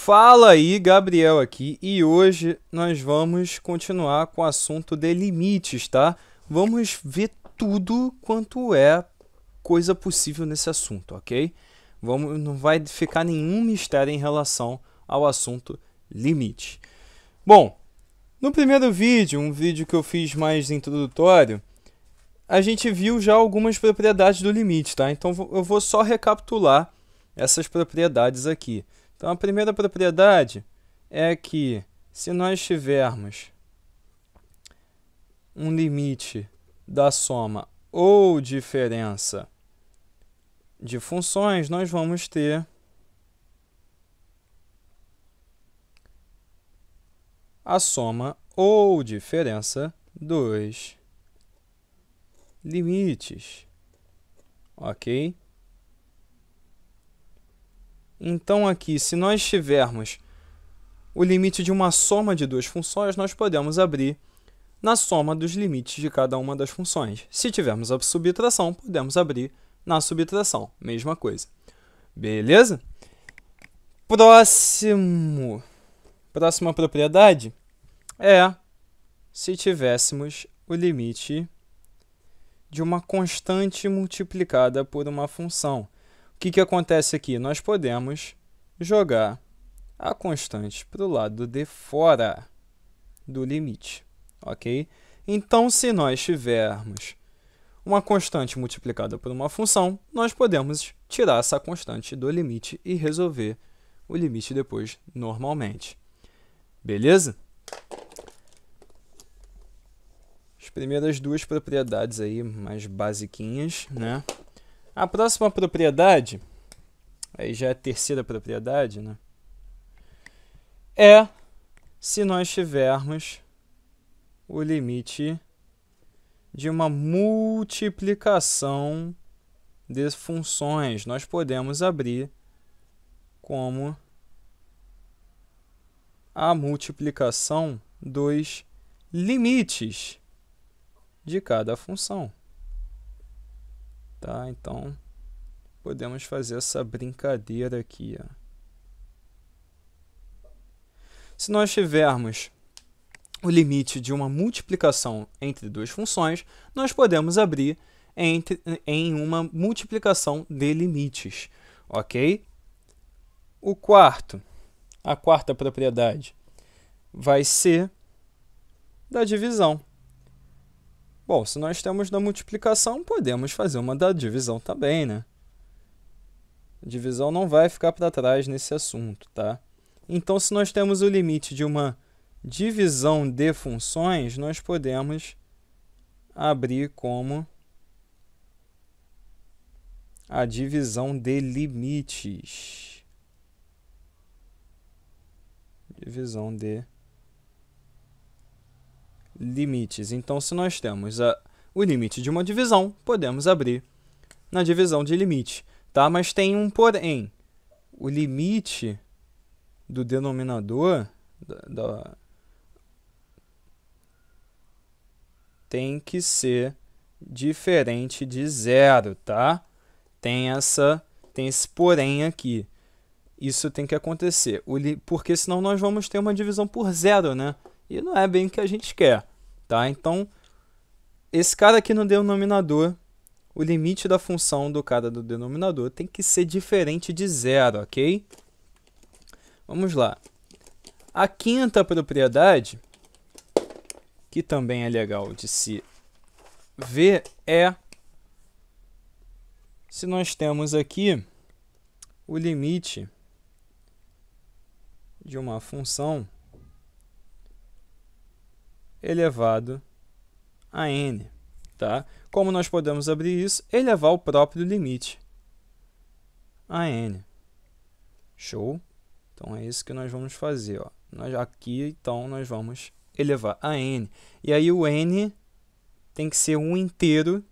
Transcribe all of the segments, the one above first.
Fala aí, Gabriel aqui, e hoje nós vamos continuar com o assunto de limites, tá? Vamos ver tudo quanto é coisa possível nesse assunto, ok? Não vai ficar nenhum mistério em relação ao assunto limite. Bom, no primeiro vídeo, um vídeo que eu fiz mais introdutório, a gente viu já algumas propriedades do limite, tá? Então eu vou só recapitular essas propriedades aqui. Então a primeira propriedade é que se nós tivermos um limite da soma ou diferença de funções, nós vamos ter a soma ou diferença dos limites, ok? Então aqui, se nós tivermos o limite de uma soma de duas funções, nós podemos abrir na soma dos limites de cada uma das funções. Se tivermos a subtração, podemos abrir na subtração, mesma coisa. Beleza? Próxima propriedade é se tivéssemos o limite de uma constante multiplicada por uma função. O que acontece aqui? Nós podemos jogar a constante para o lado de fora do limite, ok? Então, se nós tivermos uma constante multiplicada por uma função, nós podemos tirar essa constante do limite e resolver o limite depois normalmente. Beleza? As primeiras duas propriedades aí mais basiquinhas, né? A próxima propriedade, aí já é a terceira propriedade, né? É se nós tivermos o limite de uma multiplicação de funções. Nós podemos abrir como a multiplicação dos limites de cada função. Tá? Então, podemos fazer essa brincadeira aqui. Ó. Se nós tivermos o limite de uma multiplicação entre duas funções, nós podemos abrir em uma multiplicação de limites. Ok? A quarta propriedade vai ser da divisão. Bom, se nós temos da multiplicação, podemos fazer uma da divisão também, né? A divisão não vai ficar para trás nesse assunto, tá? Então, se nós temos o limite de uma divisão de funções, nós podemos abrir como a divisão de limites. Divisão de limites. Então, se nós temos o limite de uma divisão, podemos abrir na divisão de limite, tá? Mas tem um porém. O limite do denominador tem que ser diferente de zero, tá? Tem esse porém aqui. Isso tem que acontecer, porque senão nós vamos ter uma divisão por zero, né? E não é bem o que a gente quer, tá? Então, esse cara aqui no denominador, o limite da função do cara do denominador tem que ser diferente de zero, ok? Vamos lá. A quinta propriedade, que também é legal de se ver, é se nós temos aqui o limite de uma função elevado a n, tá? Como nós podemos abrir isso? Elevar o próprio limite a n. Show? Então, é isso que nós vamos fazer, ó. Aqui, então, nós vamos elevar a n. E aí, o n tem que ser um inteiro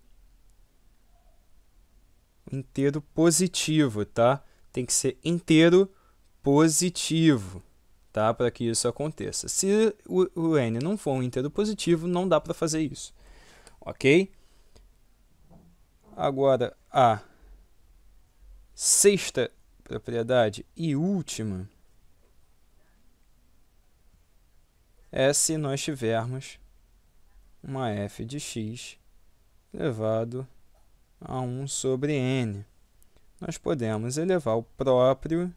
positivo, tá? Tem que ser inteiro positivo, tá? Para que isso aconteça. Se o n não for um inteiro positivo, não dá para fazer isso, ok? Agora, a sexta propriedade e última é se nós tivermos uma f de x elevado a 1 sobre n. Nós podemos elevar o próprio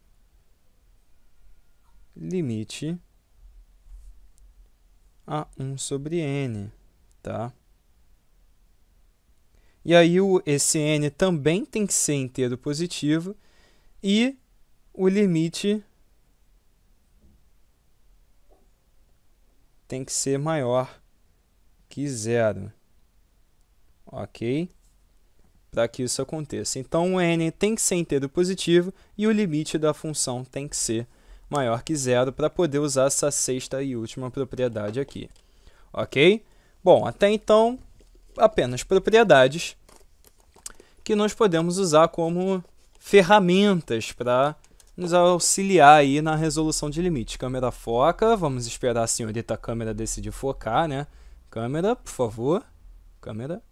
limite a 1 sobre n, tá? E aí esse n também tem que ser inteiro positivo e o limite tem que ser maior que zero, ok? Para que isso aconteça. Então, o n tem que ser inteiro positivo e o limite da função tem que ser maior que zero para poder usar essa sexta e última propriedade aqui, ok? Bom, até então, apenas propriedades que nós podemos usar como ferramentas para nos auxiliar aí na resolução de limites. Câmera foca, vamos esperar a senhorita câmera decidir focar, né? Câmera, por favor. Câmera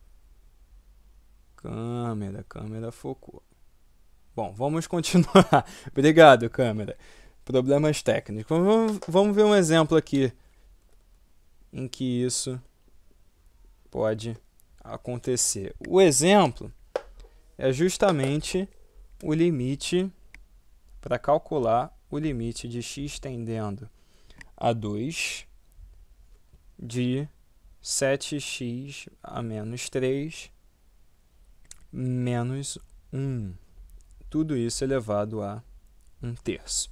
focou. Bom, vamos continuar. Obrigado, câmera. Problemas técnicos. Vamos ver um exemplo aqui em que isso pode acontecer. O exemplo é justamente o limite, para calcular o limite de x tendendo a 2 de 7x a menos 3 menos 1. Tudo isso elevado a 1/3.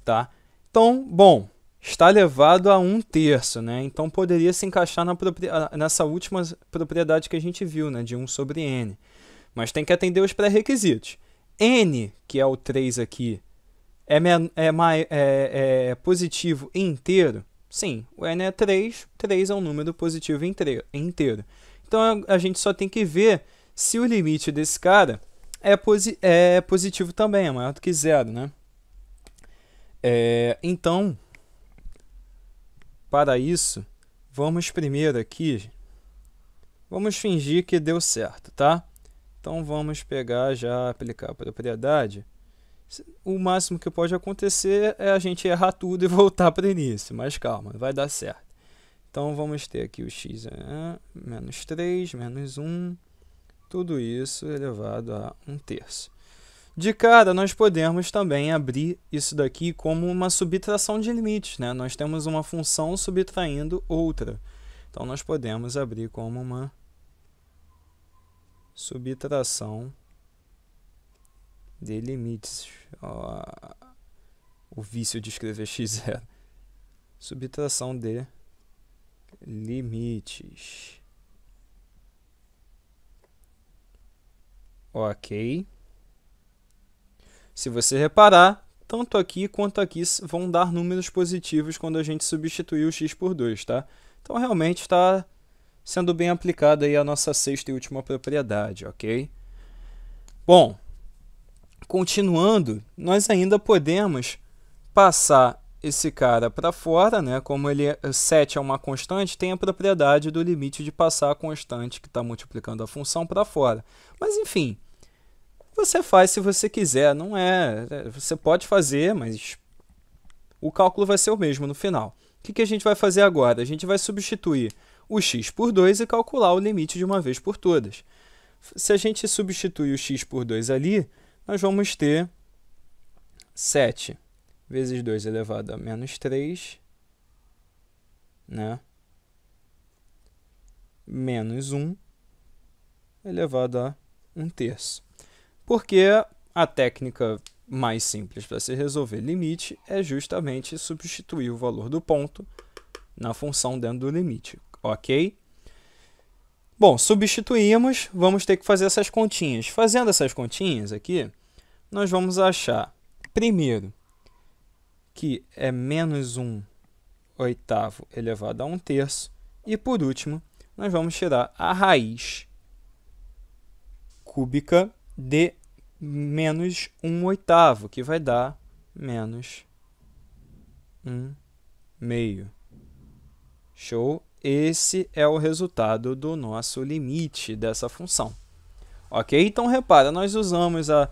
Tá? Então, bom, está elevado a 1/3, né? Então poderia se encaixar nessa última propriedade que a gente viu, né? De 1 sobre n. Mas tem que atender os pré-requisitos. N, que é o 3 aqui, é positivo e inteiro? Sim, o n é 3, 3 é um número positivo inteiro. Então a gente só tem que ver se o limite desse cara é positivo também, é maior do que zero, né? Então, para isso, vamos primeiro aqui, vamos fingir que deu certo, tá? Então, vamos pegar já, aplicar a propriedade. O máximo que pode acontecer é a gente errar tudo e voltar para o início, mas calma, vai dar certo. Então, vamos ter aqui o x menos 3, menos 1, tudo isso elevado a 1/3. De cara, nós podemos também abrir isso daqui como uma subtração de limites, né? Nós temos uma função subtraindo outra. Então, nós podemos abrir como uma subtração de limites. O vício de escrever x0. Subtração de limites. Ok. Se você reparar, tanto aqui quanto aqui vão dar números positivos quando a gente substituir o x por 2, tá? Então, realmente está sendo bem aplicada aí a nossa sexta e última propriedade, ok? Bom, continuando, nós ainda podemos passar esse cara para fora, né? Como 7 é uma constante, tem a propriedade do limite de passar a constante que está multiplicando a função para fora. Mas, enfim, você faz se você quiser, não é... Você pode fazer, mas o cálculo vai ser o mesmo no final. O que a gente vai fazer agora? A gente vai substituir o x por 2 e calcular o limite de uma vez por todas. Se a gente substituir o x por 2 ali, nós vamos ter 7 vezes 2 elevado a menos 3, né? Menos 1 elevado a 1/3. Porque a técnica mais simples para se resolver limite é justamente substituir o valor do ponto na função dentro do limite, ok? Bom, substituímos, vamos ter que fazer essas continhas. Fazendo essas continhas aqui, nós vamos achar, primeiro, que é menos 1/8 elevado a 1/3. E, por último, nós vamos tirar a raiz cúbica de menos 1/8, que vai dar menos 1/2. Show? Esse é o resultado do nosso limite dessa função. Ok? Então, repara, nós usamos a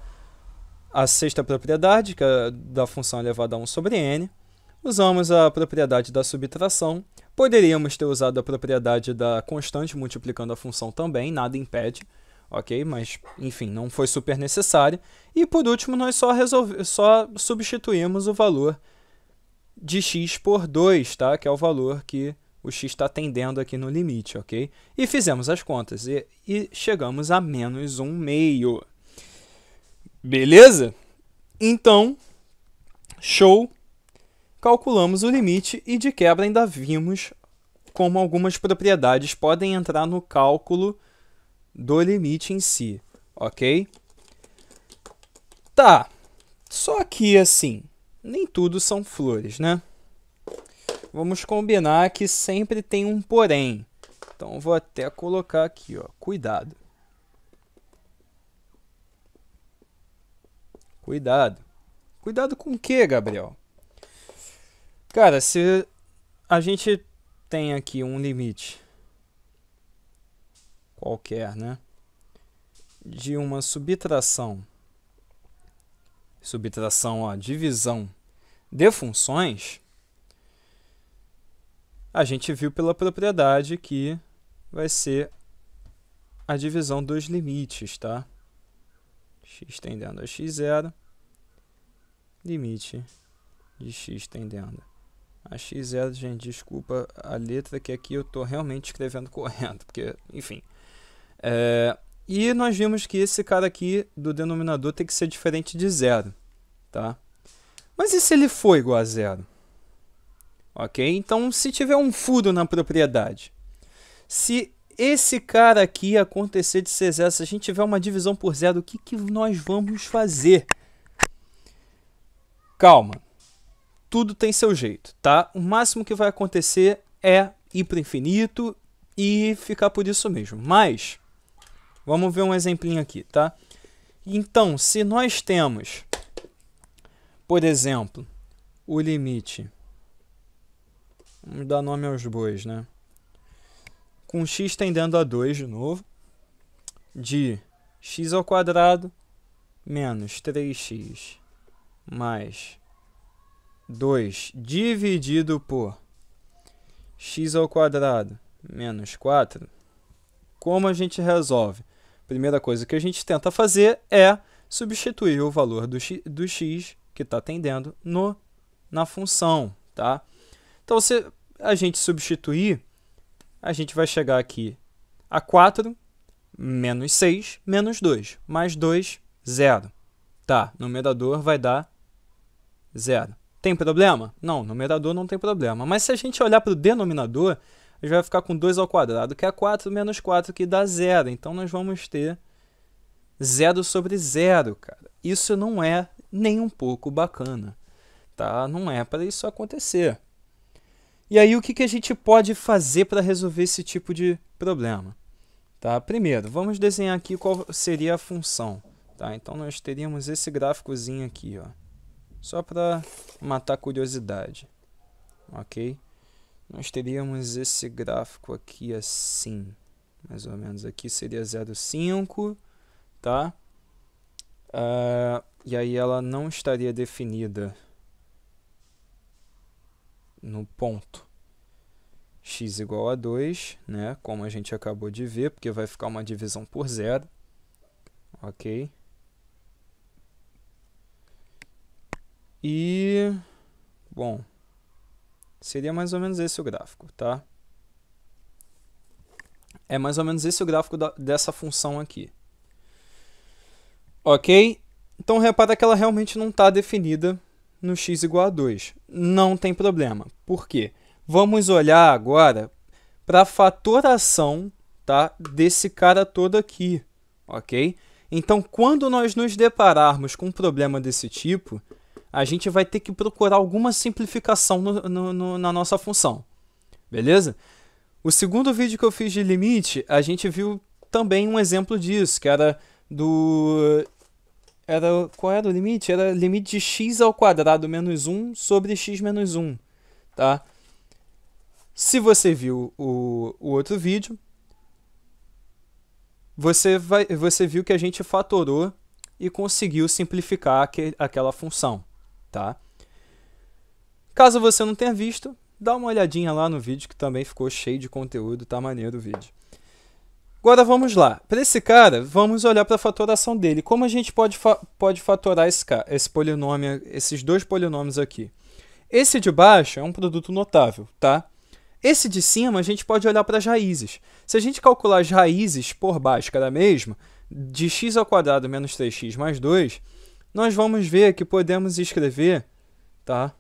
sexta propriedade, que é da função elevada a 1 sobre n. Usamos a propriedade da subtração. Poderíamos ter usado a propriedade da constante multiplicando a função também, nada impede, ok? Mas, enfim, não foi super necessário. E, por último, nós só substituímos o valor de x por 2, tá? Que é o valor que o x está tendendo aqui no limite, ok? E fizemos as contas e chegamos a menos 1/2. Beleza? Então, show! Calculamos o limite e, de quebra, ainda vimos como algumas propriedades podem entrar no cálculo do limite em si, ok? Tá, só que assim, nem tudo são flores, né? Vamos combinar que sempre tem um porém. Então, vou até colocar aqui, ó, cuidado. Cuidado. Cuidado com o quê, Gabriel? Cara, se a gente tem aqui um limite qualquer, né, de uma subtração, ó, divisão de funções, a gente viu pela propriedade que vai ser a divisão dos limites, tá? X tendendo a x0, limite de x tendendo a x0, gente, desculpa a letra que aqui eu estou realmente escrevendo correto, porque, enfim. E nós vimos que esse cara aqui do denominador tem que ser diferente de 0, tá? Mas e se ele for igual a 0? Ok? Então, se tiver um furo na propriedade, se esse cara aqui acontecer de ser 0, se a gente tiver uma divisão por 0, o que nós vamos fazer? Calma. Tudo tem seu jeito, tá? O máximo que vai acontecer é ir para o infinito e ficar por isso mesmo. Mas, vamos ver um exemplinho aqui, tá? Então, se nós temos, por exemplo, o limite, vamos dar nome aos bois, né? Com x tendendo a 2 de novo, de x² menos 3x mais 2 dividido por x² menos 4, como a gente resolve? Primeira coisa que a gente tenta fazer é substituir o valor do x que está tendendo na função, tá? Então, se a gente substituir, a gente vai chegar aqui a 4 menos 6 menos 2, mais 2, 0. Tá, numerador vai dar 0. Tem problema? Não, numerador não tem problema. Mas se a gente olhar para o denominador, a gente vai ficar com 2², que é 4 menos 4, que dá 0. Então, nós vamos ter 0 sobre 0, cara. Isso não é nem um pouco bacana, tá? Não é para isso acontecer. E aí, o que a gente pode fazer para resolver esse tipo de problema? Tá? Primeiro, vamos desenhar aqui qual seria a função. Tá? Então, nós teríamos esse gráficozinho aqui, ó. Só para matar a curiosidade, ok? Nós teríamos esse gráfico aqui assim, mais ou menos aqui seria 0,5, tá? E aí ela não estaria definida no ponto x igual a 2, né? Como a gente acabou de ver, porque vai ficar uma divisão por 0, ok? E, bom, seria mais ou menos esse o gráfico, tá? É mais ou menos esse o gráfico dessa função aqui. Ok? Então, repara que ela realmente não está definida no x igual a 2. Não tem problema. Por quê? Vamos olhar agora para a fatoração, tá, desse cara todo aqui, ok? Então, quando nós nos depararmos com um problema desse tipo, a gente vai ter que procurar alguma simplificação na nossa função, beleza? O segundo vídeo que eu fiz de limite, a gente viu também um exemplo disso, que era qual era o limite? Era limite de x² menos 1 sobre x menos 1, tá? Se você viu o outro vídeo, você viu que a gente fatorou e conseguiu simplificar aquela função, tá? Caso você não tenha visto, dá uma olhadinha lá no vídeo que também ficou cheio de conteúdo, tá maneiro o vídeo. Agora vamos lá. Para esse cara, vamos olhar para a fatoração dele. Como a gente pode fatorar esse polinômio, esses dois polinômios aqui? Esse de baixo é um produto notável, tá? Esse de cima a gente pode olhar para as raízes. Se a gente calcular as raízes por Bhaskara mesmo, de x² menos 3x mais 2, nós vamos ver que podemos escrever, tá?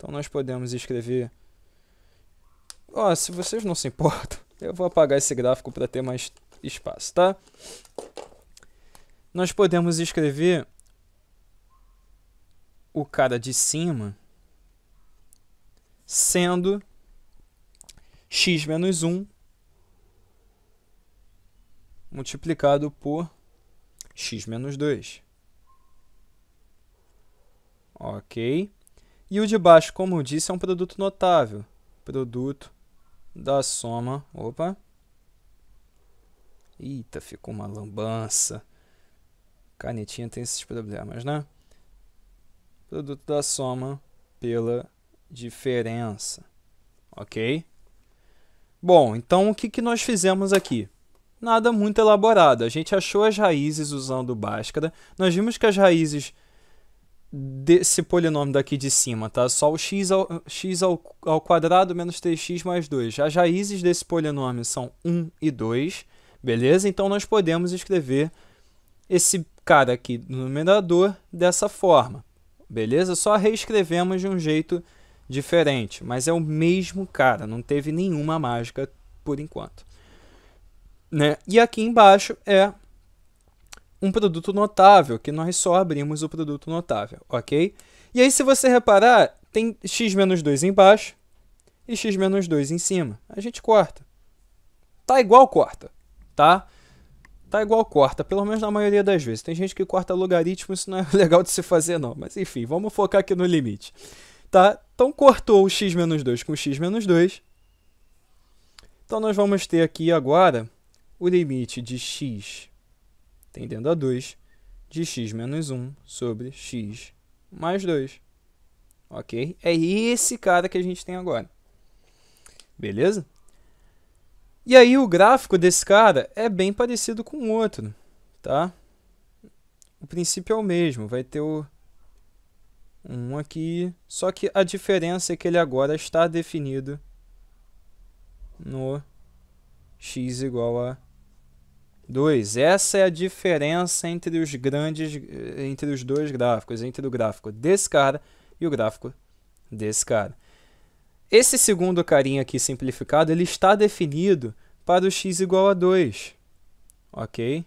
Então nós podemos escrever... Ó, se vocês não se importam, eu vou apagar esse gráfico para ter mais espaço, tá? Nós podemos escrever o cara de cima sendo x menos 1 multiplicado por x menos 2. Ok. E o de baixo, como eu disse, é um produto notável. Produto da soma... Opa! Eita, ficou uma lambança. Canetinha tem esses problemas, né? Produto da soma pela diferença. Ok? Bom, então o que nós fizemos aqui? Nada muito elaborado. A gente achou as raízes usando o Bhaskara. Nós vimos que as raízes desse polinômio daqui de cima, tá? Só o x ao quadrado menos 3x mais 2. As raízes desse polinômio são 1 e 2, beleza? Então nós podemos escrever esse cara aqui no numerador dessa forma, beleza? Só reescrevemos de um jeito diferente, mas é o mesmo cara, não teve nenhuma mágica por enquanto, né? E aqui embaixo é um produto notável, que nós só abrimos o produto notável, ok? E aí, se você reparar, tem x menos 2 embaixo e x menos 2 em cima. A gente corta. Tá igual corta, tá? Tá igual corta, pelo menos na maioria das vezes. Tem gente que corta logaritmo, isso não é legal de se fazer não. Mas enfim, vamos focar aqui no limite. Tá? Então, cortou o x menos 2 com x menos 2. Então, nós vamos ter aqui agora o limite de x tendendo a 2 de x menos 1 sobre x mais 2. Ok? É esse cara que a gente tem agora. Beleza? E aí o gráfico desse cara é bem parecido com o outro, tá? O princípio é o mesmo, vai ter o 1 aqui, só que a diferença é que ele agora está definido no x igual a 2. Essa é a diferença entre os dois gráficos, entre o gráfico desse cara e o gráfico desse cara. Esse segundo carinha aqui simplificado, ele está definido para o x igual a 2, ok?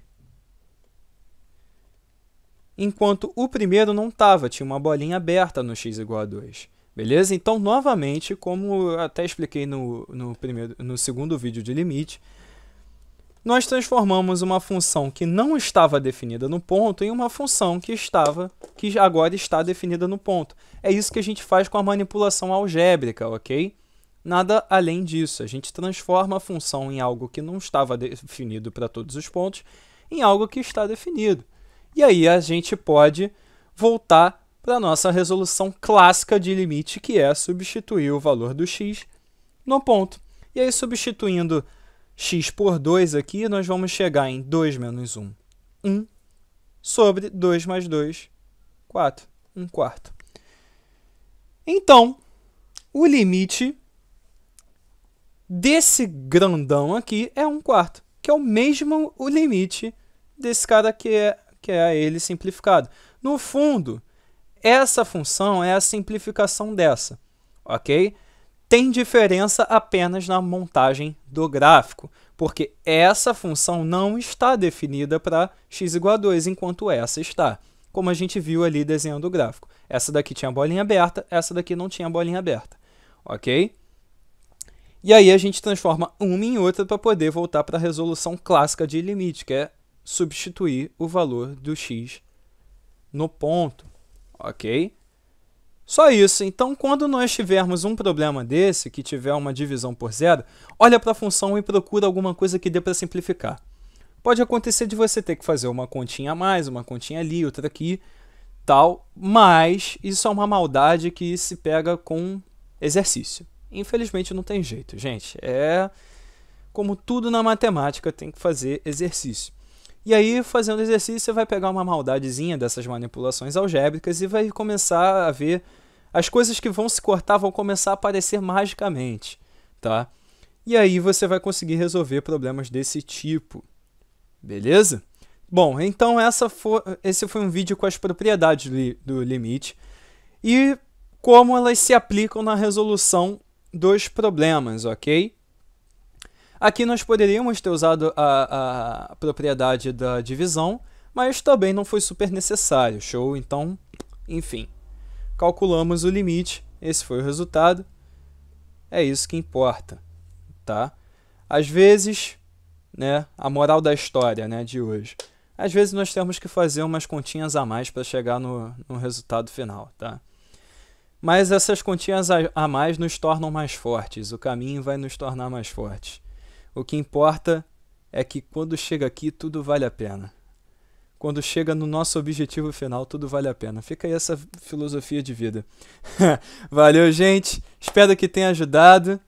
Enquanto o primeiro não estava, tinha uma bolinha aberta no x igual a 2. Beleza? Então, novamente, como eu até expliquei no segundo vídeo de limite, nós transformamos uma função que não estava definida no ponto em uma função que agora está definida no ponto. É isso que a gente faz com a manipulação algébrica, ok? Nada além disso. A gente transforma a função em algo que não estava definido para todos os pontos em algo que está definido. E aí a gente pode voltar para a nossa resolução clássica de limite, que é substituir o valor do x no ponto. E aí, substituindo x por 2 aqui, nós vamos chegar em 2 menos 1, 1, sobre 2 mais 2, 4, 1 quarto. Então, o limite desse grandão aqui é 1 quarto, que é o mesmo o limite desse cara que é ele simplificado. No fundo, essa função é a simplificação dessa, ok? Tem diferença apenas na montagem do gráfico, porque essa função não está definida para x igual a 2, enquanto essa está, como a gente viu ali desenhando o gráfico. Essa daqui tinha a bolinha aberta, essa daqui não tinha a bolinha aberta, ok? E aí a gente transforma uma em outra para poder voltar para a resolução clássica de limite, que é substituir o valor do x no ponto, ok? Só isso. Então, quando nós tivermos um problema desse, que tiver uma divisão por zero, olha para a função e procura alguma coisa que dê para simplificar. Pode acontecer de você ter que fazer uma continha a mais, uma continha ali, outra aqui. tal, mas isso é uma maldade que se pega com exercício. Infelizmente não tem jeito, gente. É como tudo na matemática, tem que fazer exercício. E aí, fazendo exercício, você vai pegar uma maldadezinha dessas manipulações algébricas e vai começar a ver as coisas que vão se cortar vão começar a aparecer magicamente, tá? E aí você vai conseguir resolver problemas desse tipo, beleza? Bom, então esse foi um vídeo com as propriedades do limite e como elas se aplicam na resolução dos problemas, ok? Aqui nós poderíamos ter usado a propriedade da divisão, mas também não foi super necessário, show? Então, enfim, calculamos o limite, esse foi o resultado, é isso que importa, tá? Às vezes, né, a moral da história, né, de hoje, às vezes nós temos que fazer umas continhas a mais para chegar no resultado final, tá? Mas essas continhas a mais nos tornam mais fortes, o caminho vai nos tornar mais fortes. O que importa é que quando chega aqui, tudo vale a pena. Quando chega no nosso objetivo final, tudo vale a pena. Fica aí essa filosofia de vida. Valeu, gente. Espero que tenha ajudado.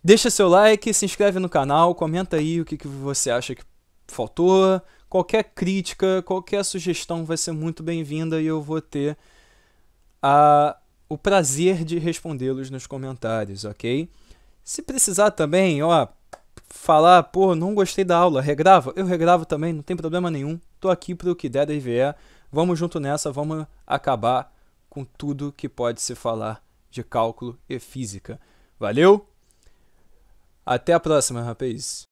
Deixa seu like, se inscreve no canal, comenta aí o que você acha que faltou. Qualquer crítica, qualquer sugestão vai ser muito bem-vinda e eu vou ter o prazer de respondê-los nos comentários, ok? Se precisar também, ó, falar, pô, não gostei da aula, regrava, eu regravo também, não tem problema nenhum. Tô aqui para o que der e vier. Vamos junto nessa, vamos acabar com tudo que pode se falar de cálculo e física. Valeu? Até a próxima, rapaz.